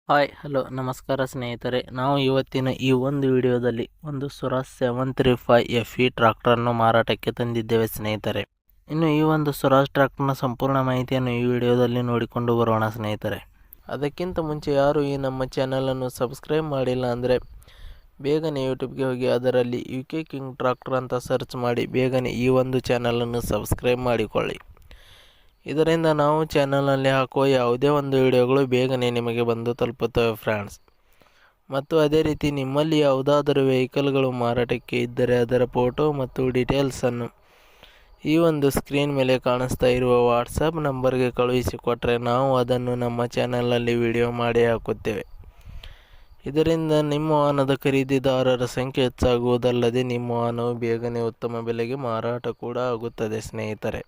Hello ನಮಸ್ಕಾರ ಸ್ನೇಹಿತರೆ. ನಾವು ಇವತ್ತಿನ ಈ ಒಂದು ವಿಡಿಯೋದಲ್ಲಿ ಒಂದು ಸ್ವರಾಜ್ 735 FE ಟ್ರಾಕ್ಟರನ್ನು ಮಾರಾಟಕ್ಕೆ ತಂದಿದ್ದೇವೆ ಸ್ನೇಹಿತರೆ. ಇನ್ನು ಈ ಒಂದು ಸ್ವರಾಜ್ ಟ್ರಾಕ್ಟರ್ನ ಸಂಪೂರ್ಣ ಮಾಹಿತಿಯನ್ನು ಈ ವಿಡಿಯೋದಲ್ಲಿ ನೋಡಿಕೊಂಡು ಬರೋಣ ಸ್ನೇಹಿತರೆ. ಅದಕ್ಕಿಂತ ಮುಂಚೆ ಯಾರು ಈ ನಮ್ಮ ಚಾನಲನ್ನು ಸಬ್ಸ್ಕ್ರೈಬ್ ಮಾಡಿಲ್ಲ ಅಂದರೆ ಬೇಗನೆ ಯೂಟ್ಯೂಬ್ಗೆ ಹೋಗಿ ಅದರಲ್ಲಿ UK ಕಿಂಗ್ ಟ್ರಾಕ್ಟರ್ ಅಂತ ಸರ್ಚ್ ಮಾಡಿ ಬೇಗನೆ ಈ ಒಂದು ಚಾನಲನ್ನು ಸಬ್ಸ್ಕ್ರೈಬ್ ಮಾಡಿಕೊಳ್ಳಿ. ಇದರಿಂದ ನಾವು ಚಾನಲ್ನಲ್ಲಿ ಹಾಕುವ ಯಾವುದೇ ಒಂದು ವಿಡಿಯೋಗಳು ಬೇಗನೆ ನಿಮಗೆ ಬಂದು ತಲುಪುತ್ತವೆ ಫ್ರೆಂಡ್ಸ್. ಮತ್ತು ಅದೇ ರೀತಿ ನಿಮ್ಮಲ್ಲಿ ಯಾವುದಾದರೂ ವೆಹಿಕಲ್ಗಳು ಮಾರಾಟಕ್ಕೆ ಇದ್ದರೆ ಅದರ ಫೋಟೋ ಮತ್ತು ಡೀಟೇಲ್ಸನ್ನು ಈ ಒಂದು ಸ್ಕ್ರೀನ್ ಮೇಲೆ ಕಾಣಿಸ್ತಾ ಇರುವ ವಾಟ್ಸಪ್ ನಂಬರ್ಗೆ ಕಳುಹಿಸಿಕೊಟ್ಟರೆ ನಾವು ಅದನ್ನು ನಮ್ಮ ಚಾನಲ್ನಲ್ಲಿ ವಿಡಿಯೋ ಮಾಡಿ ಹಾಕುತ್ತೇವೆ. ಇದರಿಂದ ನಿಮ್ಮ ವಾಹನದ ಖರೀದಿದಾರರ ಸಂಖ್ಯೆ ಹೆಚ್ಚಾಗುವುದಲ್ಲದೆ ನಿಮ್ಮ ವಾಹನವು ಬೇಗನೆ ಉತ್ತಮ ಬೆಲೆಗೆ ಮಾರಾಟ ಕೂಡ ಆಗುತ್ತದೆ ಸ್ನೇಹಿತರೆ.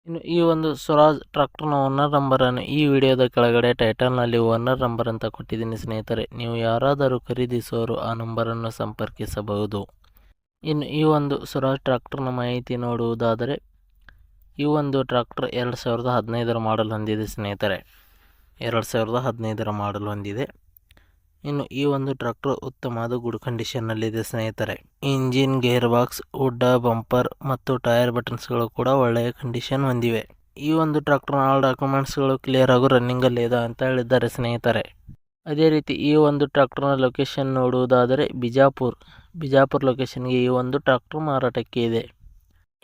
ಇನ್ನು ಈ ಒಂದು ಸ್ವರಾಜ್ ಟ್ರಾಕ್ಟರ್ನ ಓನರ್ ನಂಬರನ್ನು ಈ ವಿಡಿಯೋದ ಕೆಳಗಡೆ ಟೈಟಲ್ನಲ್ಲಿ ಓನರ್ ನಂಬರ್ ಅಂತ ಕೊಟ್ಟಿದ್ದೀನಿ ಸ್ನೇಹಿತರೆ. ನೀವು ಯಾರಾದರೂ ಖರೀದಿಸೋರು ಆ ನಂಬರನ್ನು ಸಂಪರ್ಕಿಸಬಹುದು. ಇನ್ನು ಈ ಒಂದು ಸ್ವರಾಜ್ ಟ್ರಾಕ್ಟರ್ನ ಮಾಹಿತಿ ನೋಡುವುದಾದರೆ ಈ ಒಂದು ಟ್ರಾಕ್ಟರ್ 2015ರ ಮಾಡಲ್ ಹೊಂದಿದೆ ಸ್ನೇಹಿತರೆ. 2015ರ ಮಾಡಲ್ ಹೊಂದಿದೆ. ಇನ್ನು ಈ ಒಂದು ಟ್ರಾಕ್ಟರ್ ಉತ್ತಮವಾದ ಗುಡ್ ಕಂಡೀಷನ್ನಲ್ಲಿದೆ ಸ್ನೇಹಿತರೆ. ಇಂಜಿನ್, ಗೇರ್ ಬಾಕ್ಸ್, ಹುಡ್ಡ, ಬಂಪರ್ ಮತ್ತು ಟೈರ್ ಬಟನ್ಸ್ಗಳು ಕೂಡ ಒಳ್ಳೆಯ ಕಂಡೀಷನ್ ಹೊಂದಿವೆ. ಈ ಒಂದು ಟ್ರಾಕ್ಟರ್ನ ಆಲ್ ಡಾಕ್ಯುಮೆಂಟ್ಸ್ಗಳು ಕ್ಲಿಯರ್ ಹಾಗೂ ರನ್ನಿಂಗಲ್ಲಿದೆ ಅಂತ ಹೇಳಿದ್ದಾರೆ ಸ್ನೇಹಿತರೆ. ಅದೇ ರೀತಿ ಈ ಒಂದು ಟ್ರಾಕ್ಟರ್ನ ಲೊಕೇಶನ್ ನೋಡುವುದಾದರೆ ಬಿಜಾಪುರ್ ಲೊಕೇಶನ್ಗೆ ಈ ಒಂದು ಟ್ರಾಕ್ಟರ್ ಮಾರಾಟಕ್ಕೆ ಇದೆ.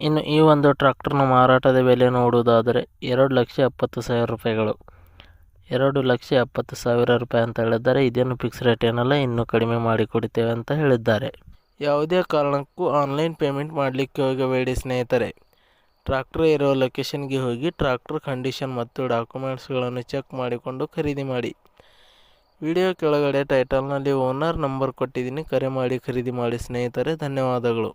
ಇನ್ನು ಈ ಒಂದು ಟ್ರಾಕ್ಟರ್ನ ಮಾರಾಟದ ಬೆಲೆ ನೋಡುವುದಾದರೆ 2,70,000 ರೂಪಾಯಿಗಳು. 2,70,000 ರೂಪಾಯಿ ಅಂತ ಹೇಳಿದ್ದಾರೆ. ಇದೇನು ಫಿಕ್ಸ್ ರೇಟ್ ಏನಲ್ಲ, ಇನ್ನೂ ಕಡಿಮೆ ಮಾಡಿಕೊಡ್ತೇವೆ ಅಂತ ಹೇಳಿದ್ದಾರೆ. ಯಾವುದೇ ಕಾರಣಕ್ಕೂ ಆನ್ಲೈನ್ ಪೇಮೆಂಟ್ ಮಾಡಲಿಕ್ಕೆ ಹೋಗಬೇಡಿ ಸ್ನೇಹಿತರೆ. ಟ್ರಾಕ್ಟರ್ ಇರೋ ಲೊಕೇಶನ್ಗೆ ಹೋಗಿ ಟ್ರಾಕ್ಟರ್ ಕಂಡೀಷನ್ ಮತ್ತು ಡಾಕ್ಯುಮೆಂಟ್ಸ್ಗಳನ್ನು ಚೆಕ್ ಮಾಡಿಕೊಂಡು ಖರೀದಿ ಮಾಡಿ. ವಿಡಿಯೋ ಕೆಳಗಡೆ ಟೈಟಲ್ನಲ್ಲಿ ಓನರ್ ನಂಬರ್ ಕೊಟ್ಟಿದ್ದೀನಿ, ಕರೆ ಮಾಡಿ ಖರೀದಿ ಮಾಡಿ ಸ್ನೇಹಿತರೆ. ಧನ್ಯವಾದಗಳು.